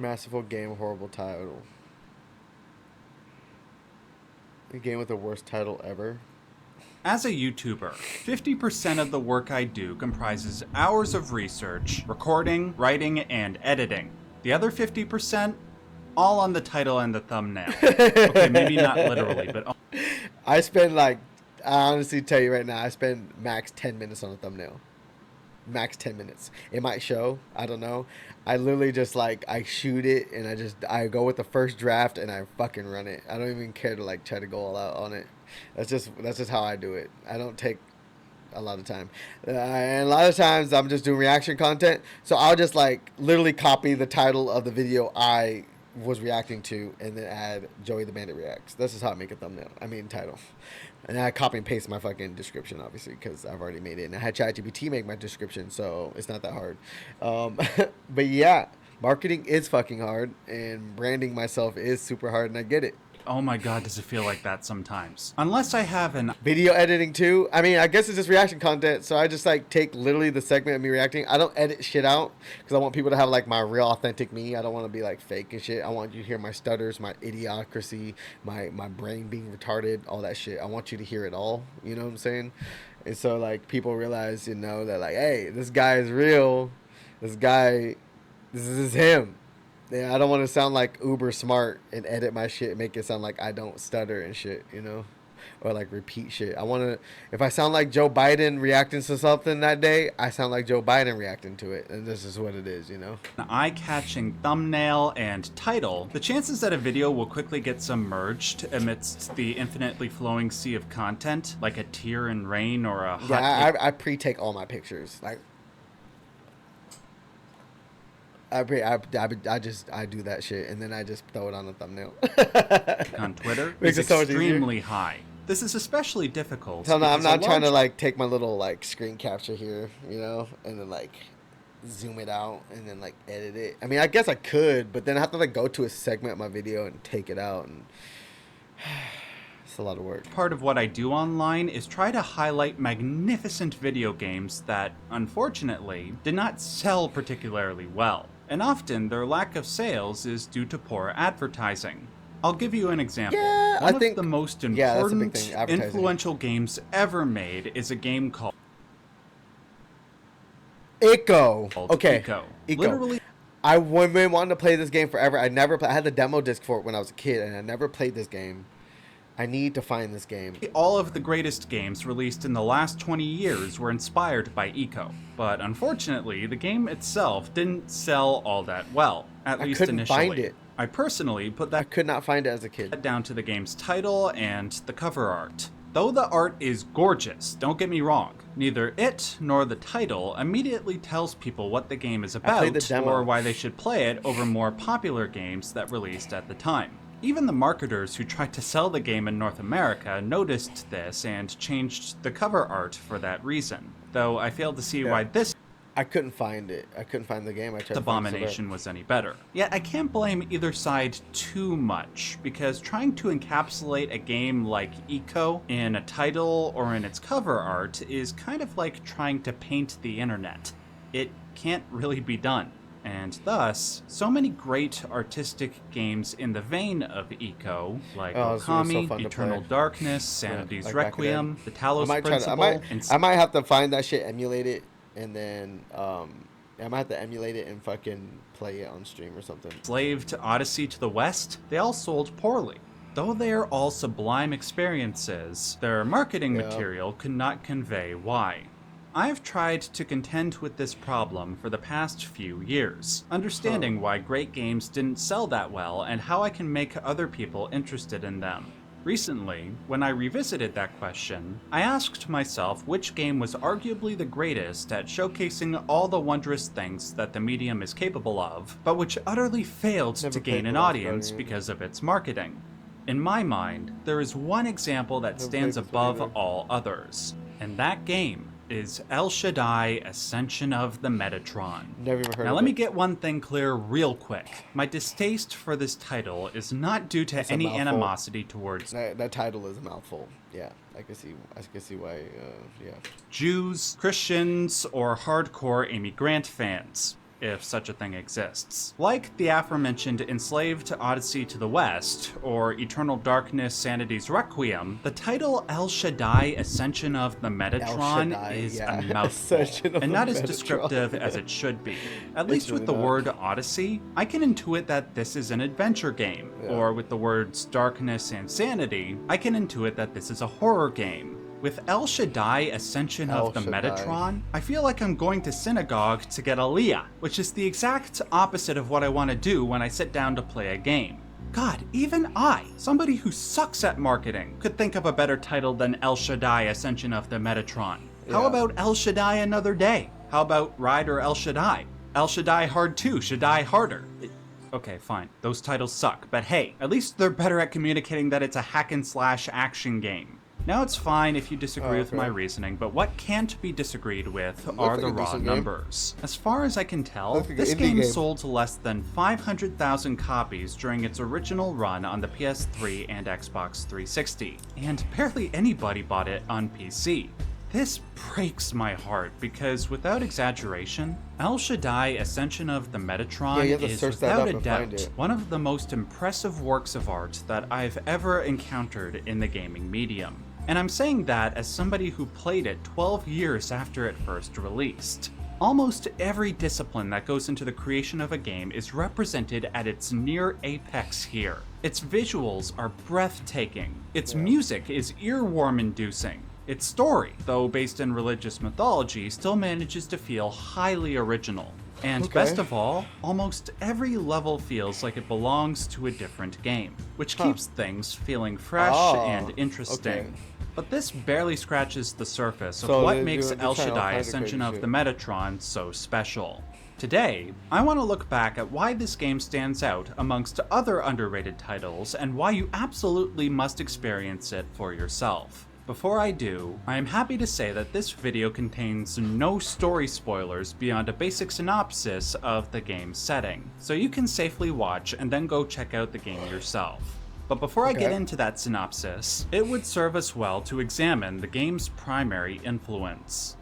Masterful game, horrible title. The game with the worst title ever. As a YouTuber, 50% of the work I do comprises hours of research, recording, writing, and editing. The other 50%, all on the title and the thumbnail. Okay, maybe not literally, but... I spend like, I honestly tell you right now, I spend max 10 minutes on a thumbnail. Max 10 minutes. It might show. I don't know. I literally just like, I shoot it and I go with the first draft and I fucking run it. I don't even care to like try to go all out on it. That's just how I do it. I don't take a lot of time. And a lot of times I'm just doing reaction content. So I'll just like literally copy the title of the video I was reacting to and then add Joey the Bandit reacts. This is how I make a thumbnail. I mean title. And I copy and paste my fucking description, obviously, because I've already made it. And I had ChatGPT make my description, so it's not that hard. But yeah, marketing is fucking hard, and branding myself is super hard, and I get it. Oh my god, does it feel like that sometimes. Unless I have an... Video editing too. I mean, I guess it's just reaction content, so I just like take literally the segment of me reacting. I don't edit shit out because I want people to have like my real authentic me. I don't want to be like fake and shit. I want you to hear my stutters, my idiocracy, my brain being retarded, all that shit. I want you to hear it all. You know what I'm saying? And so like people realize, you know, that like, hey, this guy is real. This is him. Yeah, I don't want to sound like uber smart and edit my shit and make it sound like I don't stutter and shit, you know? Or like repeat shit. I want to, if I sound like Joe Biden reacting to something that day, I sound like Joe Biden reacting to it. And this is what it is, you know? An eye-catching thumbnail and title, the chances that a video will quickly get submerged amidst the infinitely flowing sea of content, like a tear in rain or a hot... Yeah, I pre-take all my pictures. Like, I do that shit and then I just throw it on the thumbnail. on Twitter Makes is it so much extremely high. This is especially difficult. So no, I'm not trying to like take my little like screen capture here, you know, and then like zoom it out and then like edit it. I mean, I guess I could, but then I have to like go to a segment of my video and take it out, and it's a lot of work. Part of what I do online is try to highlight magnificent video games that, unfortunately, did not sell particularly well. And often their lack of sales is due to poor advertising. I'll give you an example. Yeah, One of the most important, thing, influential games ever made is a game called Ico. Okay. Ico. Literally, I've been wanting to play this game forever. I had the demo disc for it when I was a kid, and I never played this game. I need to find this game. All of the greatest games released in the last 20 years were inspired by Ico, but unfortunately, the game itself didn't sell all that well, at least initially. I couldn't find it. I personally put that... I could not find it as a kid. ...down to the game's title and the cover art. Though the art is gorgeous, don't get me wrong, neither it nor the title immediately tells people what the game is about or why they should play it over more popular games that released at the time. Even the marketers who tried to sell the game in North America noticed this and changed the cover art for that reason, though I failed to see why this... I couldn't find it. I couldn't find the game. I tried abomination was any better. Yet I can't blame either side too much, because trying to encapsulate a game like Ico in a title or in its cover art is kind of like trying to paint the internet. It can't really be done. And thus, so many great artistic games in the vein of Ico, like Okami, Eternal Darkness, Sanity's Requiem, the Talos Principle... I might have to find that shit, emulate it, and then I might have to emulate it and fucking play it on stream or something. Slave to Odyssey to the West, they all sold poorly. Though they are all sublime experiences, their marketing material could not convey why. I've tried to contend with this problem for the past few years, understanding why great games didn't sell that well and how I can make other people interested in them. Recently, when I revisited that question, I asked myself which game was arguably the greatest at showcasing all the wondrous things that the medium is capable of, but which utterly failed to gain an audience because of its marketing. In my mind, there is one example that stands above all others, and that game is El Shaddai Ascension of the Metatron. Never even heard now of let me it. get one thing clear real quick. My distaste for this title is not due to any animosity towards that title is a mouthful. Yeah, I can see why. Yeah. Jews, Christians, or hardcore Amy Grant fans. if such a thing exists. Like the aforementioned Enslaved Odyssey to the West, or Eternal Darkness Sanity's Requiem, the title El Shaddai Ascension of the Metatron Shaddai, is yeah. a mouthful, Ascension of and the not as Metatron. descriptive as it should be. At least really with the not. word Odyssey, I can intuit that this is an adventure game, Yeah. or with the words Darkness and Sanity, I can intuit that this is a horror game. With El Shaddai Ascension of the Shaddai. Metatron, I feel like I'm going to synagogue to get Aliyah, which is the exact opposite of what I want to do when I sit down to play a game. God, even I, somebody who sucks at marketing, could think of a better title than El Shaddai Ascension of the Metatron. How Yeah. about El Shaddai Another Day? How about Rider El Shaddai? El Shaddai Hard 2, Shaddai Harder. Okay, fine. Those titles suck, but hey, at least they're better at communicating that it's a hack and slash action game. Now it's fine if you disagree with my reasoning, but what can't be disagreed with are the raw numbers. As far as I can tell, this game sold less than 500,000 copies during its original run on the PS3 and Xbox 360, and barely anybody bought it on PC. This breaks my heart because, without exaggeration, El Shaddai Ascension of the Metatron is without a doubt one of the most impressive works of art that I've ever encountered in the gaming medium. And I'm saying that as somebody who played it 12 years after it first released. Almost every discipline that goes into the creation of a game is represented at its near apex here. Its visuals are breathtaking. Its music is earworm-inducing. Its story, though based in religious mythology, still manages to feel highly original. And best of all, almost every level feels like it belongs to a different game, which keeps things feeling fresh and interesting. But this barely scratches the surface of what makes El Shaddai Ascension of the Metatron so special. Today, I want to look back at why this game stands out amongst other underrated titles and why you absolutely must experience it for yourself. Before I do, I am happy to say that this video contains no story spoilers beyond a basic synopsis of the game's setting, so you can safely watch and then go check out the game yourself. But before I get into that synopsis, it would serve us well to examine the game's primary influence.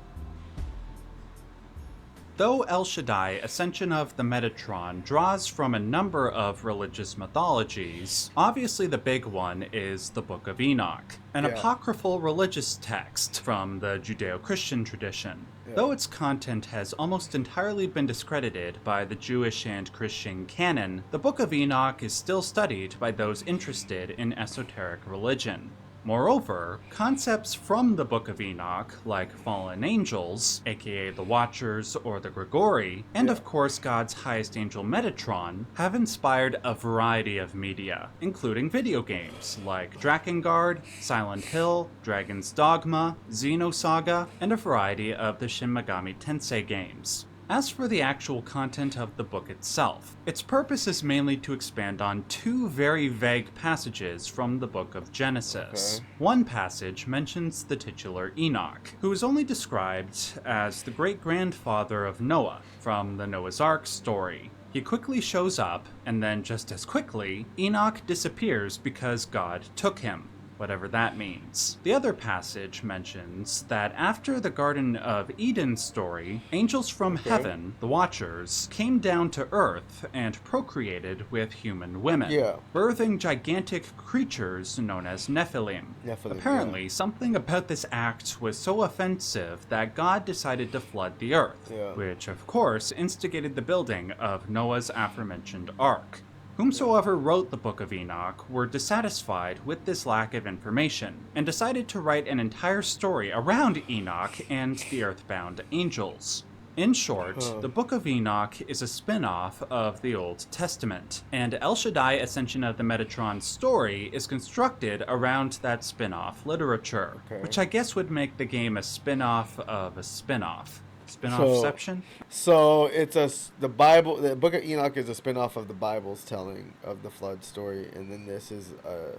Though El Shaddai Ascension of the Metatron draws from a number of religious mythologies, obviously the big one is the Book of Enoch, an apocryphal religious text from the Judeo-Christian tradition. Though its content has almost entirely been discredited by the Jewish and Christian canon, the Book of Enoch is still studied by those interested in esoteric religion. Moreover, concepts from the Book of Enoch, like fallen angels, aka the Watchers or the Grigori, and of course God's highest angel Metatron, have inspired a variety of media, including video games like Drakengard, Silent Hill, Dragon's Dogma, Xenosaga, and a variety of the Shin Megami Tensei games. As for the actual content of the book itself, its purpose is mainly to expand on two very vague passages from the book of Genesis. One passage mentions the titular Enoch, who is only described as the great-grandfather of Noah from the Noah's Ark story. He quickly shows up, and then just as quickly, Enoch disappears because God took him. Whatever that means. The other passage mentions that after the Garden of Eden story, angels from heaven, the Watchers, came down to Earth and procreated with human women, birthing gigantic creatures known as Nephilim. Apparently, something about this act was so offensive that God decided to flood the Earth, which of course instigated the building of Noah's aforementioned Ark. Whomsoever wrote the Book of Enoch were dissatisfied with this lack of information, and decided to write an entire story around Enoch and the earthbound angels. In short, the Book of Enoch is a spin-off of the Old Testament, and El Shaddai Ascension of the Metatron story is constructed around that spin-off literature, which I guess would make the game a spin-off of a spin-off. Spin-offception? So it's the Bible. The Book of Enoch is a spin-off of the Bible's telling of the flood story, and then this is a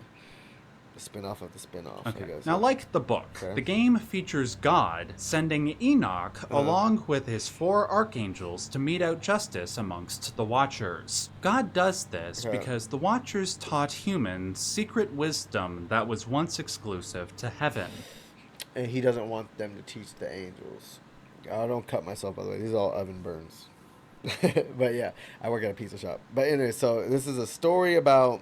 spin-off of the spin-off. I guess. Now, like the book, the game features God sending Enoch along with his 4 archangels to mete out justice amongst the Watchers. God does this because the Watchers taught humans secret wisdom that was once exclusive to heaven. And he doesn't want them to teach the angels. I don't cut myself, by the way. These are all oven burns. But yeah, I work at a pizza shop. But anyway, so this is a story about.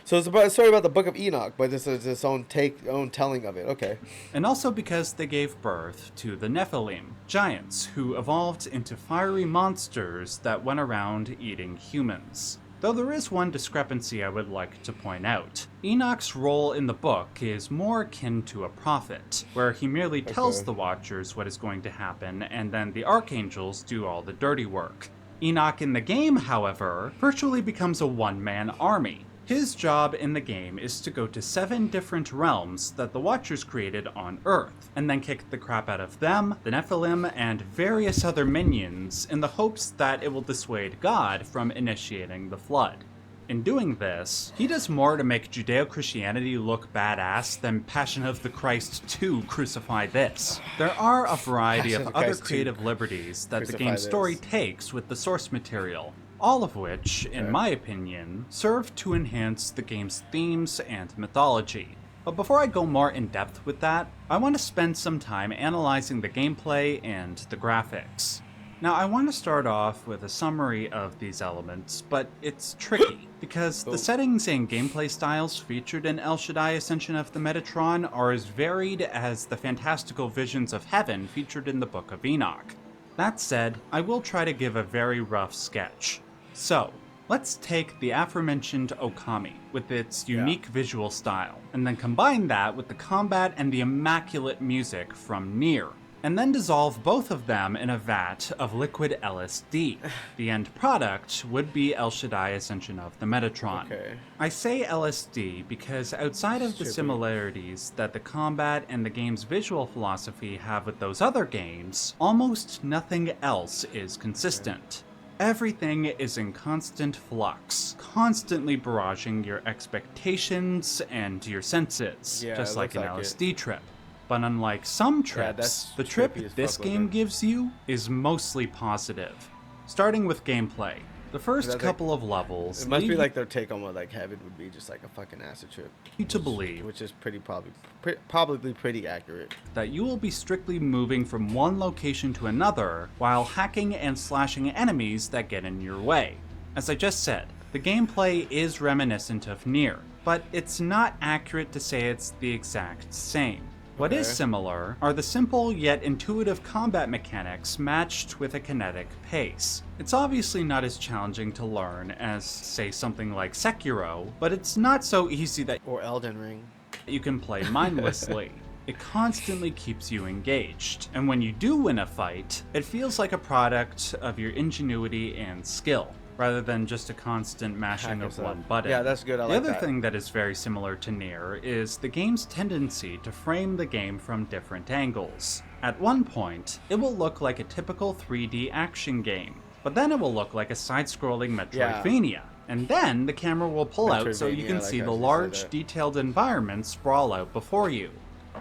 So it's about a story about the Book of Enoch, but this is its own telling of it. Okay. And also because they gave birth to the Nephilim, giants who evolved into fiery monsters that went around eating humans. Though there is one discrepancy I would like to point out. Enoch's role in the book is more akin to a prophet, where he merely tells the Watchers what is going to happen, and then the archangels do all the dirty work. Enoch in the game, however, virtually becomes a one-man army. His job in the game is to go to 7 different realms that the Watchers created on Earth, and then kick the crap out of them, the Nephilim, and various other minions in the hopes that it will dissuade God from initiating the flood. In doing this, he does more to make Judeo-Christianity look badass than Passion of the Christ 2 Crucify This. There are a variety of other creative liberties that the game's story takes with the source material, all of which, in my opinion, serve to enhance the game's themes and mythology. But before I go more in depth with that, I want to spend some time analyzing the gameplay and the graphics. Now, I want to start off with a summary of these elements, but it's tricky, because the settings and gameplay styles featured in El Shaddai Ascension of the Metatron are as varied as the fantastical visions of heaven featured in the Book of Enoch. That said, I will try to give a very rough sketch. So, let's take the aforementioned Okami, with its unique visual style, and then combine that with the combat and the immaculate music from Nier, and then dissolve both of them in a vat of liquid LSD. The end product would be El Shaddai Ascension of the Metatron. I say LSD because outside of the similarities that the combat and the game's visual philosophy have with those other games, almost nothing else is consistent. Everything is in constant flux, constantly barraging your expectations and your senses, just like an LSD trip. But unlike some trips, the trip this game gives you is mostly positive. Starting with gameplay, the first couple of levels... It must be like their take on what like heaven would be, just like a fucking acid trip. ...to believe, which is probably pretty accurate, that you will be strictly moving from one location to another while hacking and slashing enemies that get in your way. As I just said, the gameplay is reminiscent of Nier, but it's not accurate to say it's the exact same. What is similar are the simple yet intuitive combat mechanics matched with a kinetic pace. It's obviously not as challenging to learn as, say, something like Sekiro, but it's not so easy that or Elden Ring you can play mindlessly. It constantly keeps you engaged, and when you do win a fight, it feels like a product of your ingenuity and skill, rather than just a constant mashing of one button. Yeah, that's good. I like that. The other thing that is very similar to Nier is the game's tendency to frame the game from different angles. At one point, it will look like a typical 3D action game, but then it will look like a side-scrolling Metroidvania. And then the camera will pull out so you can see the large, detailed environments sprawl out before you.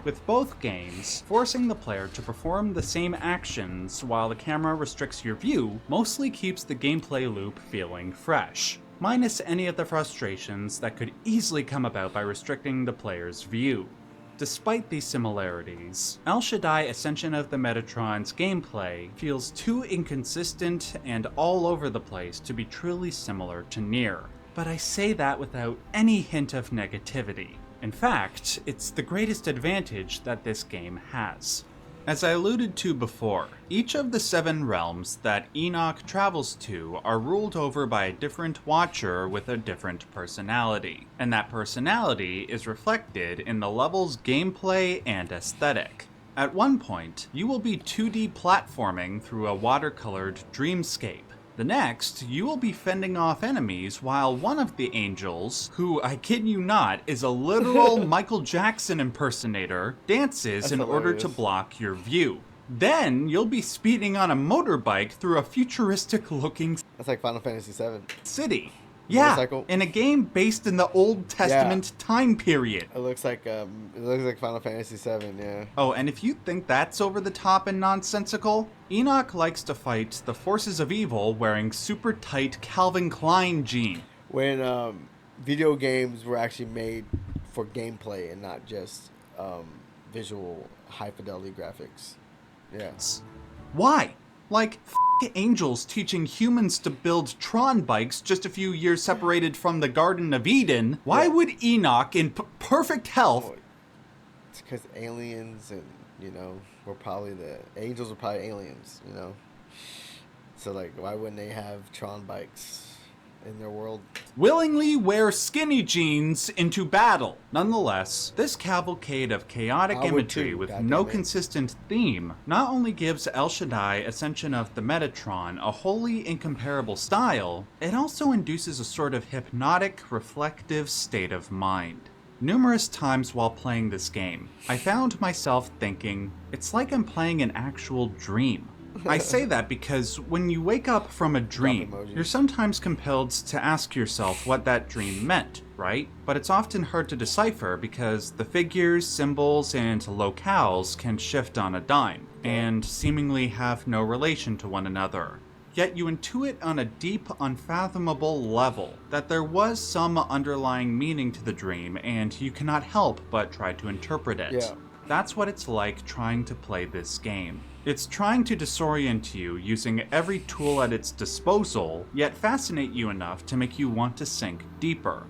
With both games, forcing the player to perform the same actions while the camera restricts your view mostly keeps the gameplay loop feeling fresh, minus any of the frustrations that could easily come about by restricting the player's view. Despite these similarities, El Shaddai Ascension of the Metatron's gameplay feels too inconsistent and all over the place to be truly similar to Nier. But I say that without any hint of negativity. In fact, it's the greatest advantage that this game has. As I alluded to before, each of the 7 realms that Enoch travels to are ruled over by a different Watcher with a different personality, and that personality is reflected in the level's gameplay and aesthetic. At one point, you will be 2D platforming through a watercolored dreamscape. The next, you will be fending off enemies while one of the angels, who, I kid you not, is a literal Michael Jackson impersonator, dances in order to block your view. Then, you'll be speeding on a motorbike through a futuristic-looking... That's like Final Fantasy VII. ...city. Yeah, in a game based in the Old Testament time period. It looks like Final Fantasy VII, yeah. Oh, and if you think that's over the top and nonsensical, Enoch likes to fight the forces of evil wearing super tight Calvin Klein jeans. When video games were actually made for gameplay and not just visual high fidelity graphics. Yes. Why? Like, angels teaching humans to build Tron bikes just a few years separated from the Garden of Eden, why would Enoch, in perfect health... It's because aliens and, we're probably angels are probably aliens, So, like, why wouldn't they have Tron bikes in their world? willingly wear skinny jeans into battle. Nonetheless, this cavalcade of chaotic imagery with no consistent theme not only gives El Shaddai Ascension of the Metatron a wholly incomparable style, it also induces a sort of hypnotic, reflective state of mind. Numerous times while playing this game, I found myself thinking, it's like I'm playing an actual dream. I say that because when you wake up from a dream, you're sometimes compelled to ask yourself what that dream meant, right? But it's often hard to decipher because the figures, symbols, and locales can shift on a dime, and seemingly have no relation to one another. Yet you intuit on a deep, unfathomable level that there was some underlying meaning to the dream, and you cannot help but try to interpret it. Yeah. That's what it's like trying to play this game. It's trying to disorient you using every tool at its disposal, yet fascinate you enough to make you want to sink deeper.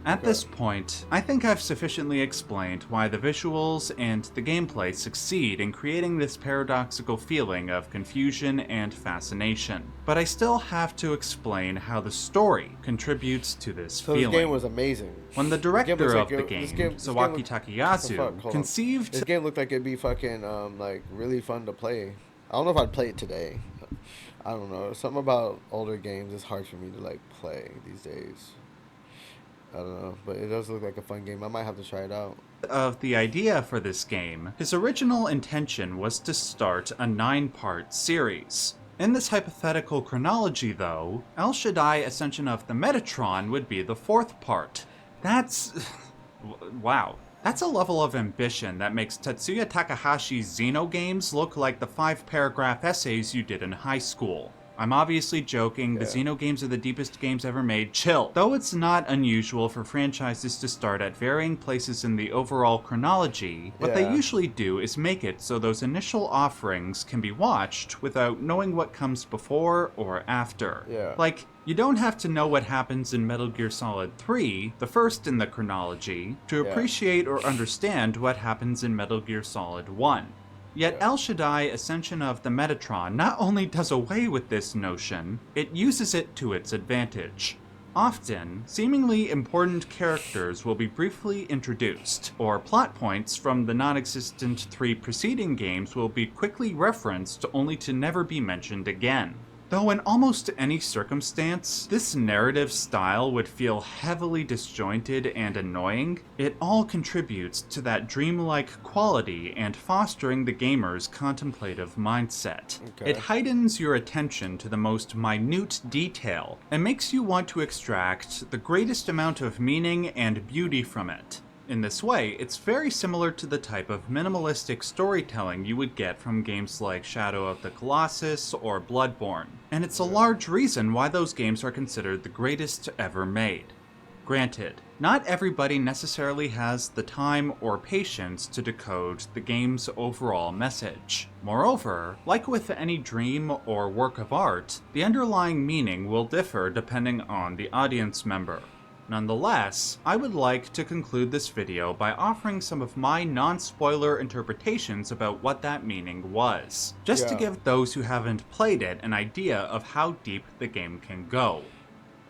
At this point, I think I've sufficiently explained why the visuals and the gameplay succeed in creating this paradoxical feeling of confusion and fascination. But I still have to explain how the story contributes to this feeling. This game was amazing. When the director of the game, Sawaki Takayasu, conceived... This game looked like it'd be fucking, really fun to play. I don't know if I'd play it today. I don't know. Something about older games is hard for me to, play these days. I don't know, but it does look like a fun game. I might have to try it out. Of the idea for this game, his original intention was to start a 9-part series. In this hypothetical chronology, though, El Shaddai Ascension of the Metatron would be the 4th part. That's... wow. That's a level of ambition that makes Tetsuya Takahashi's Xeno games look like the 5-paragraph essays you did in high school. I'm obviously joking, the Xeno games are the deepest games ever made, chill. Though it's not unusual for franchises to start at varying places in the overall chronology, what they usually do is make it so those initial offerings can be watched without knowing what comes before or after. Like, you don't have to know what happens in Metal Gear Solid 3, the first in the chronology, to appreciate or understand what happens in Metal Gear Solid 1. Yet El Shaddai Ascension of the Metatron not only does away with this notion, it uses it to its advantage. Often, seemingly important characters will be briefly introduced, or plot points from the non-existent 3 preceding games will be quickly referenced only to never be mentioned again. Though in almost any circumstance, this narrative style would feel heavily disjointed and annoying, it all contributes to that dreamlike quality and fostering the gamer's contemplative mindset. It heightens your attention to the most minute detail, and makes you want to extract the greatest amount of meaning and beauty from it. In this way, it's very similar to the type of minimalistic storytelling you would get from games like Shadow of the Colossus or Bloodborne, and it's a large reason why those games are considered the greatest ever made. Granted, not everybody necessarily has the time or patience to decode the game's overall message. Moreover, like with any dream or work of art, the underlying meaning will differ depending on the audience member. Nonetheless, I would like to conclude this video by offering some of my non-spoiler interpretations about what that meaning was, just to give those who haven't played it an idea of how deep the game can go.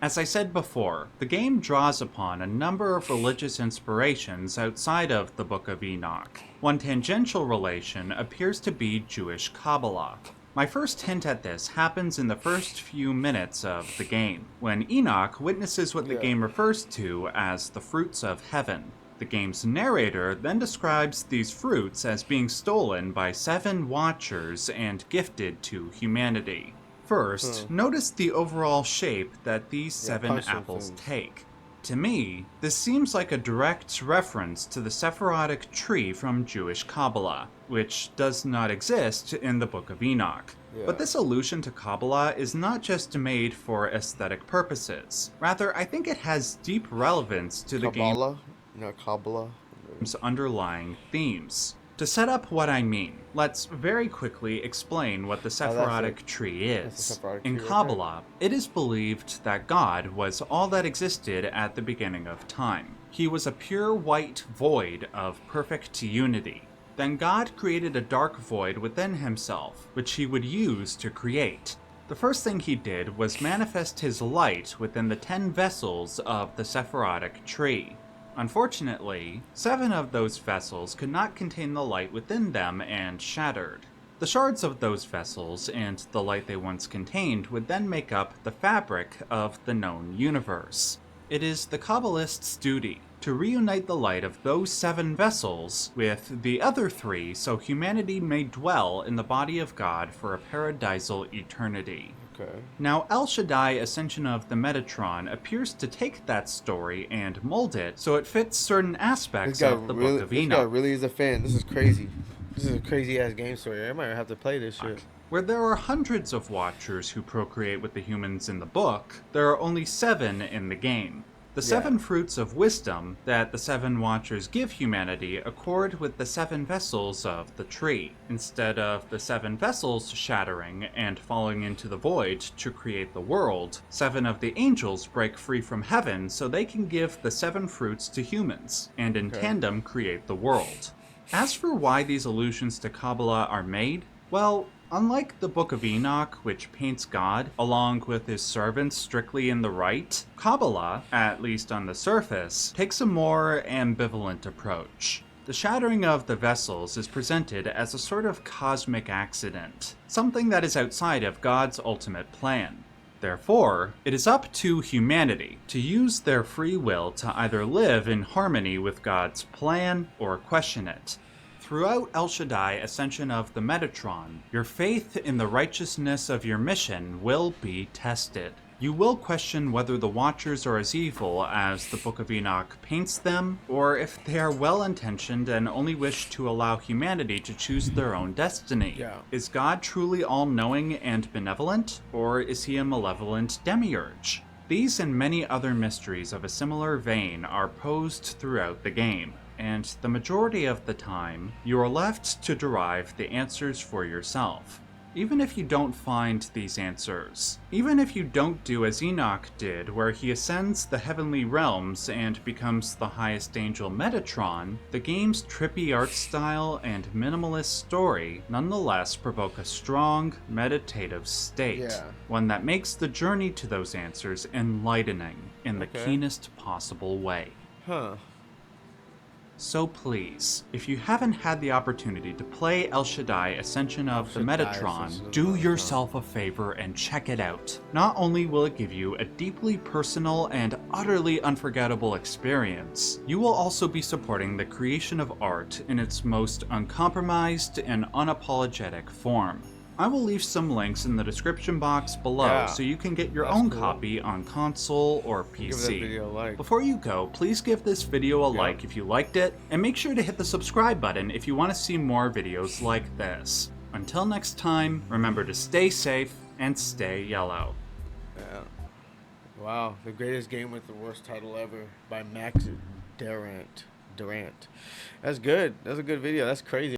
As I said before, the game draws upon a number of religious inspirations outside of the Book of Enoch. One tangential relation appears to be Jewish Kabbalah. My first hint at this happens in the first few minutes of the game, when Enoch witnesses what the game refers to as the fruits of heaven. The game's narrator then describes these fruits as being stolen by 7 watchers and gifted to humanity. First, notice the overall shape that these 7 apples take. To me, this seems like a direct reference to the Sephirotic tree from Jewish Kabbalah, which does not exist in the Book of Enoch. But this allusion to Kabbalah is not just made for aesthetic purposes. Rather, I think it has deep relevance to the game's underlying themes. To set up what I mean, let's very quickly explain what the Sephirotic tree That's the is. Sephirotic In tree right Kabbalah, it is believed that God was all that existed at the beginning of time. He was a pure white void of perfect unity. Then God created a dark void within himself, which he would use to create. The first thing he did was manifest his light within the 10 vessels of the Sephirotic tree. Unfortunately, 7 of those vessels could not contain the light within them and shattered. The shards of those vessels and the light they once contained would then make up the fabric of the known universe. It is the Kabbalist's duty to reunite the light of those 7 vessels with the other 3 so humanity may dwell in the body of God for a paradisal eternity. Okay. Now, El Shaddai Ascension of the Metatron appears to take that story and mold it so it fits certain aspects of the Book of This guy Enoch. really is a fan. This is crazy. This is a crazy ass game story. I might have to play this shit. Where there are hundreds of Watchers who procreate with the humans in the book, there are only 7 in the game. The 7 fruits of wisdom that the 7 Watchers give humanity accord with the 7 vessels of the tree. Instead of the 7 vessels shattering and falling into the void to create the world, 7 of the angels break free from heaven so they can give the 7 fruits to humans, and in tandem create the world. As for why these allusions to Kabbalah are made, well, unlike the Book of Enoch, which paints God, along with his servants, strictly in the right, Kabbalah, at least on the surface, takes a more ambivalent approach. The shattering of the vessels is presented as a sort of cosmic accident, something that is outside of God's ultimate plan. Therefore, it is up to humanity to use their free will to either live in harmony with God's plan or question it. Throughout El Shaddai Ascension of the Metatron, your faith in the righteousness of your mission will be tested. You will question whether the Watchers are as evil as the Book of Enoch paints them, or if they are well-intentioned and only wish to allow humanity to choose their own destiny. Yeah. Is God truly all-knowing and benevolent, or is he a malevolent demiurge? These and many other mysteries of a similar vein are posed throughout the game, and the majority of the time, you are left to derive the answers for yourself. Even if you don't find these answers, even if you don't do as Enoch did, where he ascends the heavenly realms and becomes the highest angel Metatron, the game's trippy art style and minimalist story nonetheless provoke a strong, meditative state, one that makes the journey to those answers enlightening in the keenest possible way. So please, if you haven't had the opportunity to play El Shaddai Ascension of the Metatron, do yourself a favor and check it out. Not only will it give you a deeply personal and utterly unforgettable experience, you will also be supporting the creation of art in its most uncompromised and unapologetic form. I will leave some links in the description box below so you can get your own copy on console or PC. Give that video a like. Before you go, please give this video a like if you liked it, and make sure to hit the subscribe button if you want to see more videos like this. Until next time, remember to stay safe and stay yellow. Yeah. Wow, the greatest game with the worst title ever by Max Durant. That's good. That's a good video. That's crazy.